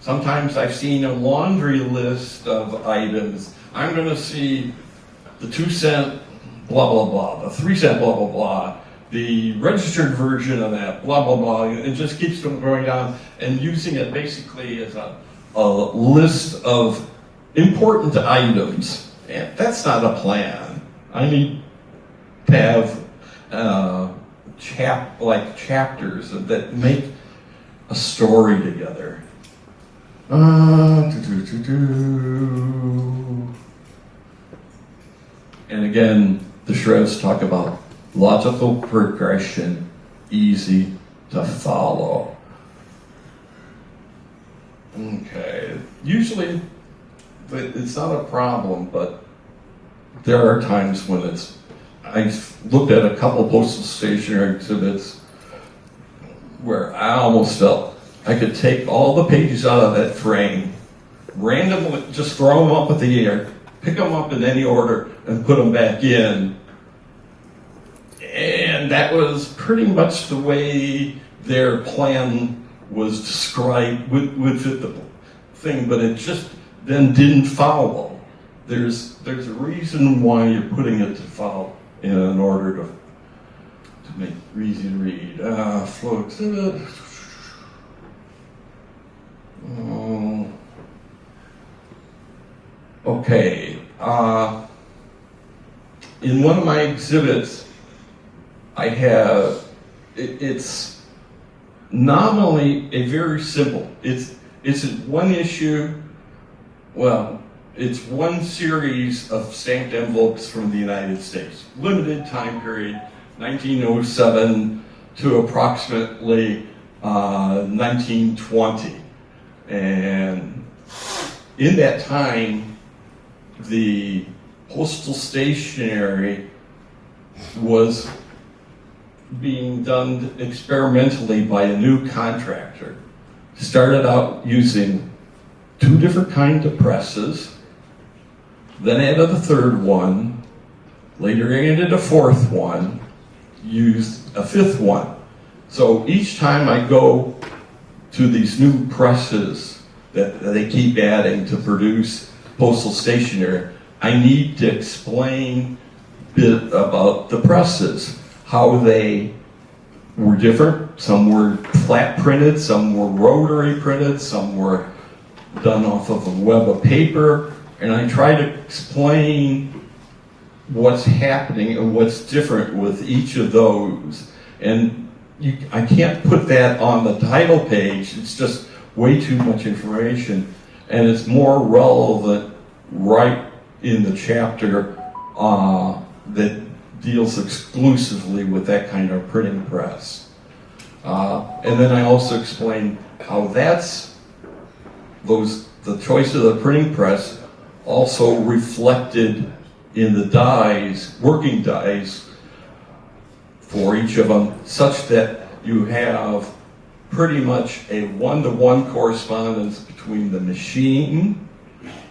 Sometimes I've seen a laundry list of items. I'm going to see the 2-cent blah, blah, blah, the 3-cent blah, blah, blah, the registered version of that, blah, blah, blah. It just keeps them going down and using it basically as a list of important items. And that's not a plan. I need to have chapters that make a story together. And again, the Shrevs talk about logical progression, easy to follow. Okay, usually it's not a problem, but there are times when I've looked at a couple postal stationery exhibits where I almost felt I could take all the pages out of that frame, randomly just throw them up in the air, pick them up in any order, and put them back in. And that was pretty much the way their plan was described with the thing, but it just then didn't follow. There's a reason why you're putting it to follow in order to make it easy to read. Flow exhibit. Okay. In one of my exhibits, I have it's nominally a very simple. It's one issue. Well, it's one series of stamped envelopes from the United States. Limited time period, 1907 to approximately 1920. And in that time, the postal stationery was being done experimentally by a new contractor. Started out using 2 different kinds of presses, then added a 3rd one, later added a 4th one, used a 5th one. So each time I go to these new presses that they keep adding to produce postal stationery, I need to explain a bit about the presses, how they were different. Some were flat printed, some were rotary printed, some were done off of a web of paper, and I try to explain what's happening and what's different with each of those. And I can't put that on the title page. It's just way too much information, and it's more relevant right in the chapter that deals exclusively with that kind of printing press. And then I also explain how the choice of the printing press also reflected in the dies, working dies for each of them, such that you have pretty much a one-to-one correspondence between the machine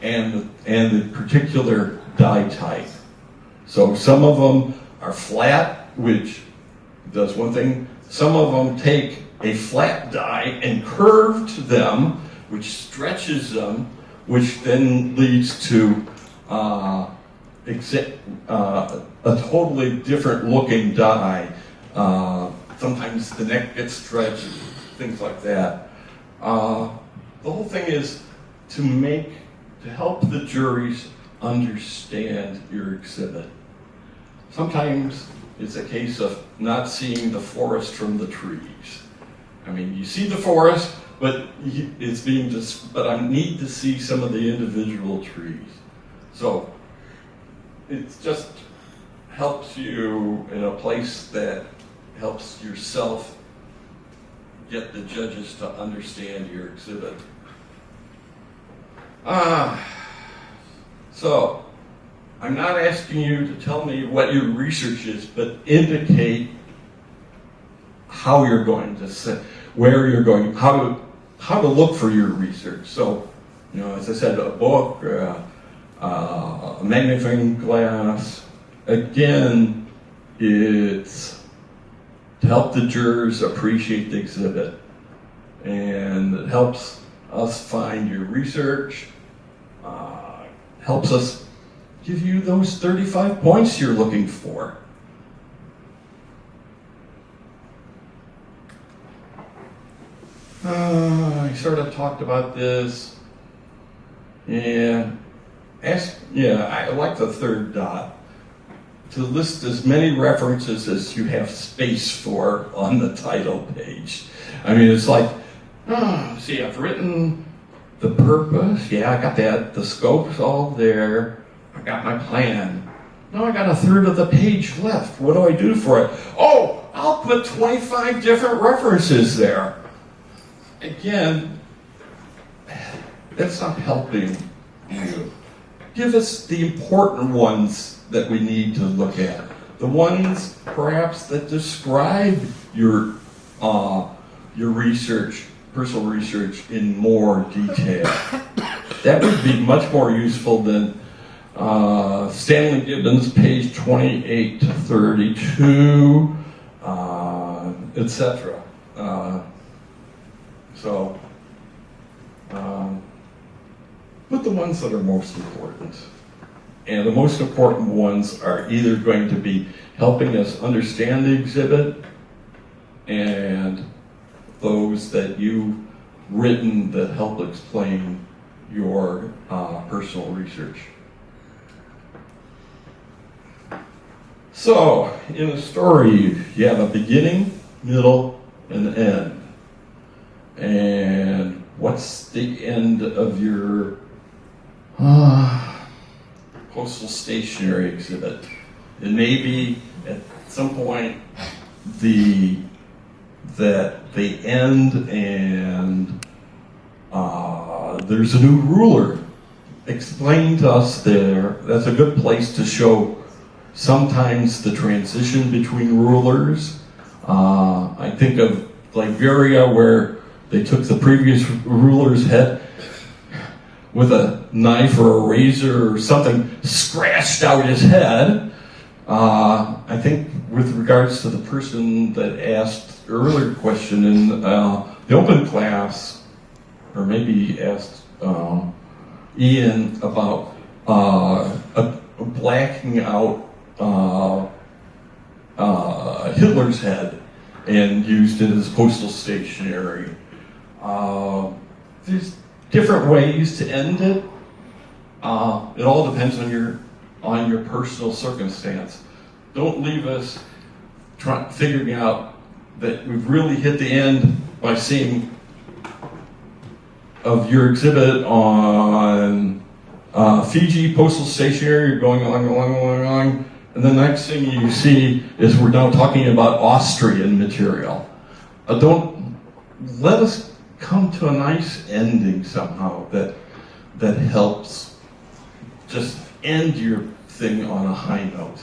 and the particular die type. So some of them are flat, which does one thing. Some of them take a flat die and curve to them, which stretches them, which then leads to a totally different looking die. Sometimes the neck gets stretched, things like that. The whole thing is to help the juries understand your exhibit. Sometimes it's a case of not seeing the forest from the trees. I mean, you see the forest, but I need to see some of the individual trees. So it just helps you in a place that helps yourself get the judges to understand your exhibit. So I'm not asking you to tell me what your research is, but indicate how you're going to sit, where you're going, how to look for your research. So, as I said, a book, a magnifying glass. Again, it's to help the jurors appreciate the exhibit, and it helps us find your research, helps us give you those 35 points you're looking for. I sort of talked about this. I like the third dot. To list as many references as you have space for on the title page. I mean, it's like, see, I've written the purpose. Yeah, I got that. The scope's all there. I got my plan. Now I got a third of the page left. What do I do for it? Oh, I'll put 25 different references there. Again, that's not helping you. Give us the important ones that we need to look at. The ones, perhaps, that describe your research, personal research, in more detail. That would be much more useful than Stanley Gibbons, page 28 to 32, etc. Put the ones that are most important. And the most important ones are either going to be helping us understand the exhibit, and those that you've written that help explain your personal research. So, in a story, you have a beginning, middle, and end. And what's the end of your Postal Stationery exhibit? It may be at some point the end and there's a new ruler. Explain to us there. That's a good place to show sometimes the transition between rulers. I think of Liberia, where they took the previous ruler's head with a knife or a razor or something, scratched out his head. I think with regards to the person that asked the earlier question in the open class, or maybe asked Ian about blacking out Hitler's head and used it as postal stationery. There's different ways to end it. It all depends on your personal circumstance. Don't leave us figuring out that we've really hit the end by seeing of your exhibit on Fiji Postal Stationery. You're going along, and the next thing you see is we're now talking about Austrian material. Don't let us come to a nice ending somehow that helps just end your thing on a high note.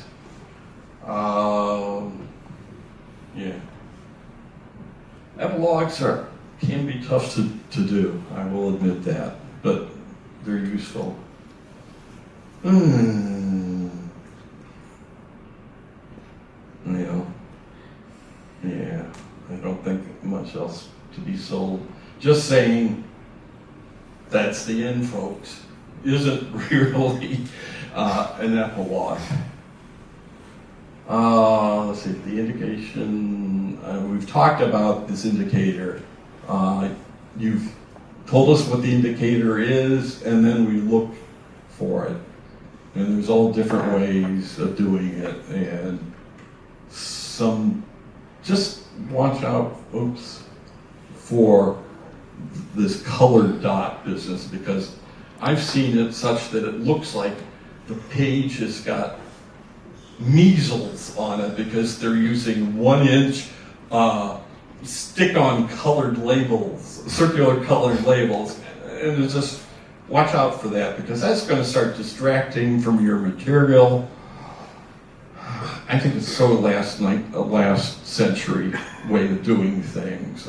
Yeah. Epilogues can be tough to do, I will admit that, but they're useful. You know, yeah, I don't think much else to be sold. Just saying, that's the end, folks, isn't really an epilogue. Let's see, the indication, we've talked about this indicator. You've told us what the indicator is, and then we look for it. And there's all different ways of doing it, and just watch out, for this colored dot business, because I've seen it such that it looks like the page has got measles on it because they're using 1-inch stick-on colored labels, circular colored labels, and it's just watch out for that, because that's going to start distracting from your material. I think it's so last century way of doing things.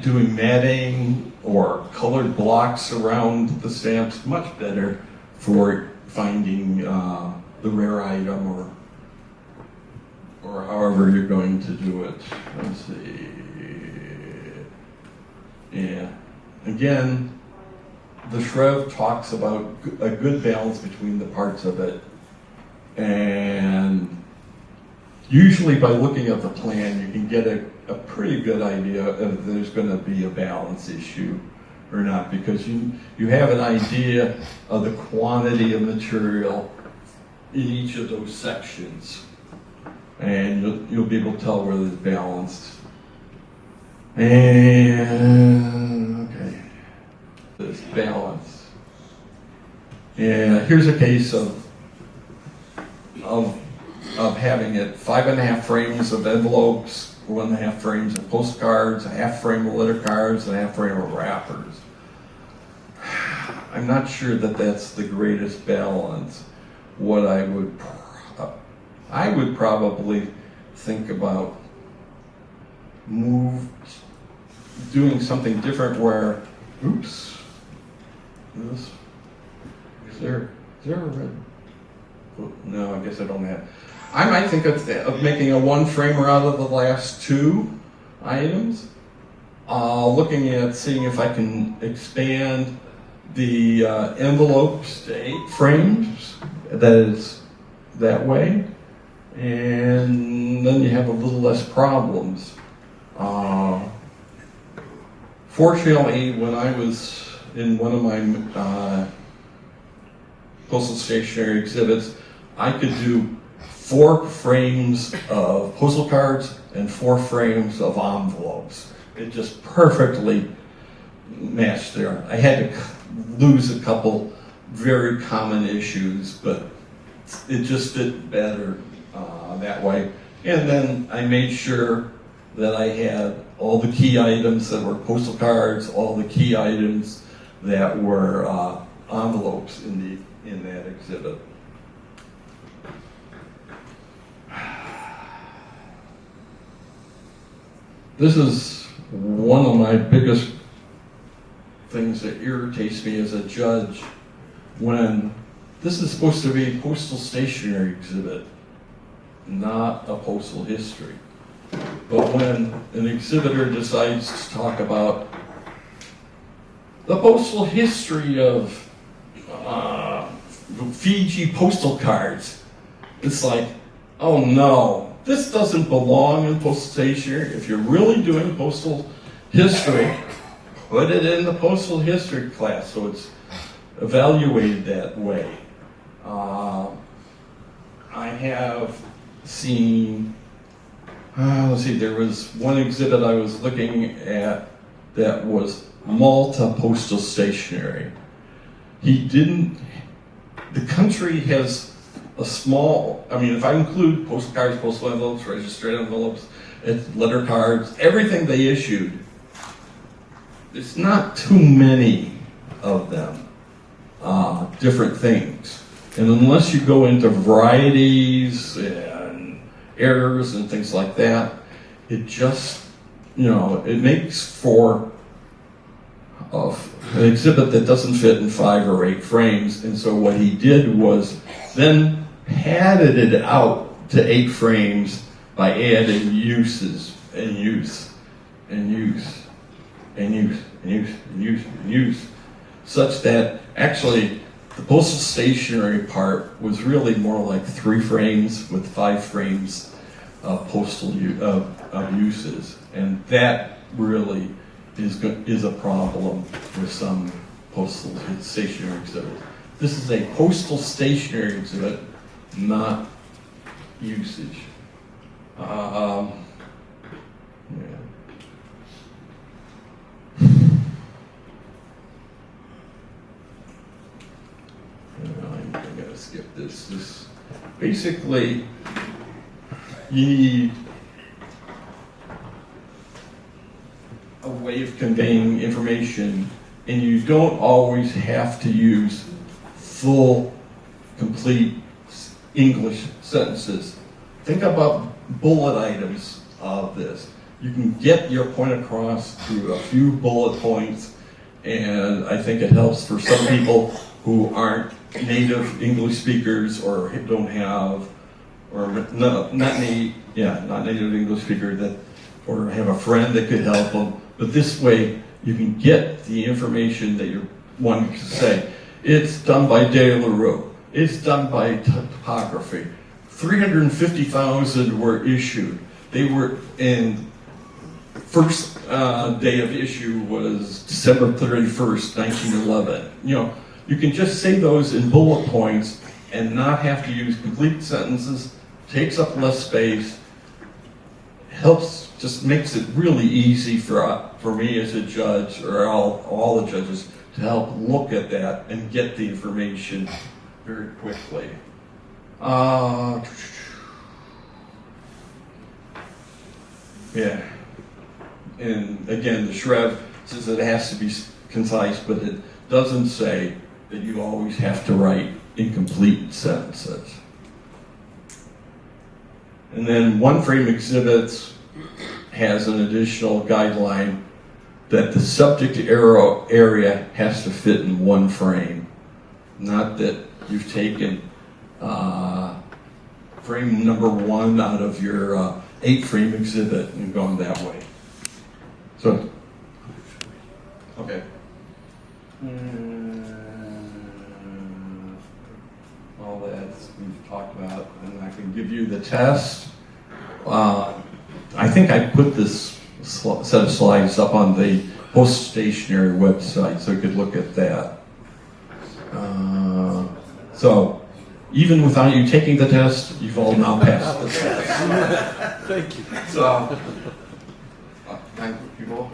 Doing matting or colored blocks around the stamps, much better for finding the rare item or however you're going to do it. Let's see. Yeah. Again, the Shrev talks about a good balance between the parts of it, and usually by looking at the plan you can get a pretty good idea if there's going to be a balance issue or not, because you have an idea of the quantity of material in each of those sections, and you'll be able to tell whether it's balanced. And okay, this balance. Yeah, here's a case of having it 5.5 frames of envelopes, 1.5 frames of postcards, a half frame of letter cards, and a half frame of wrappers. I'm not sure that that's the greatest balance. What I would probably think about doing something different where, is there a red? No, I guess I don't have. I might think of making a 1-framer out of the last 2 items. Looking at seeing if I can expand the envelopes to 8 frames. That is that way, and then you have a little less problems. Fortunately, when I was in one of my Postal Stationery exhibits, I could do 4 frames of postal cards and 4 frames of envelopes. It just perfectly matched there. I had to lose a couple very common issues, but it just fit better that way. And then I made sure that I had all the key items that were postal cards, all the key items that were envelopes in that exhibit. This is one of my biggest things that irritates me as a judge, when this is supposed to be a postal stationery exhibit, not a postal history. But when an exhibitor decides to talk about the postal history of Fiji postal cards, it's like, oh no, this doesn't belong in postal stationery. If you're really doing postal history, put it in the postal history class so it's evaluated that way. I have seen let's see, there was one exhibit I was looking at that was Malta Postal Stationery. The country has a small, I mean, if I include postcards, postal envelopes, registered envelopes, letter cards, everything they issued, there's not too many of them, different things. And unless you go into varieties and errors and things like that, it just, it makes for an exhibit that doesn't fit in 5 or 8 frames. And so what he did was then padded it out to 8 frames by adding uses and use and use and use and use and use and use, such that actually the postal stationery part was really more like 3 frames with 5 frames of postal of uses, and that really is a problem with some postal stationery exhibits. This is a postal stationery exhibit, not usage. Yeah. I'm gonna skip this. This basically, you need a way of conveying information, and you don't always have to use full, complete English sentences. Think about bullet items of this. You can get your point across through a few bullet points, and I think it helps for some people who aren't native English speakers or don't have, or not native English speaker or have a friend that could help them. But this way, you can get the information that you're wanting to say. It's done by De La Rue. It's done by typography. 350,000 were issued. They were in first day of issue was December 31st, 1911. You can just say those in bullet points and not have to use complete sentences, takes up less space, just makes it really easy for me as a judge, or all the judges, to help look at that and get the information very quickly. Yeah. And again, the Shrev says it has to be concise, but it doesn't say that you always have to write incomplete sentences. And then one frame exhibits has an additional guideline that the subject area has to fit in 1 frame. Not that you've taken frame number 1 out of your 8-frame exhibit and gone that way. So, okay. All that we've talked about, and I can give you the test. I think I put this set of slides up on the Postal Stationery website, so you could look at that. So, even without you taking the test, you've all now passed the test. Thank you. So, thank you, people.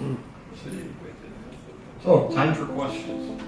So, time for questions.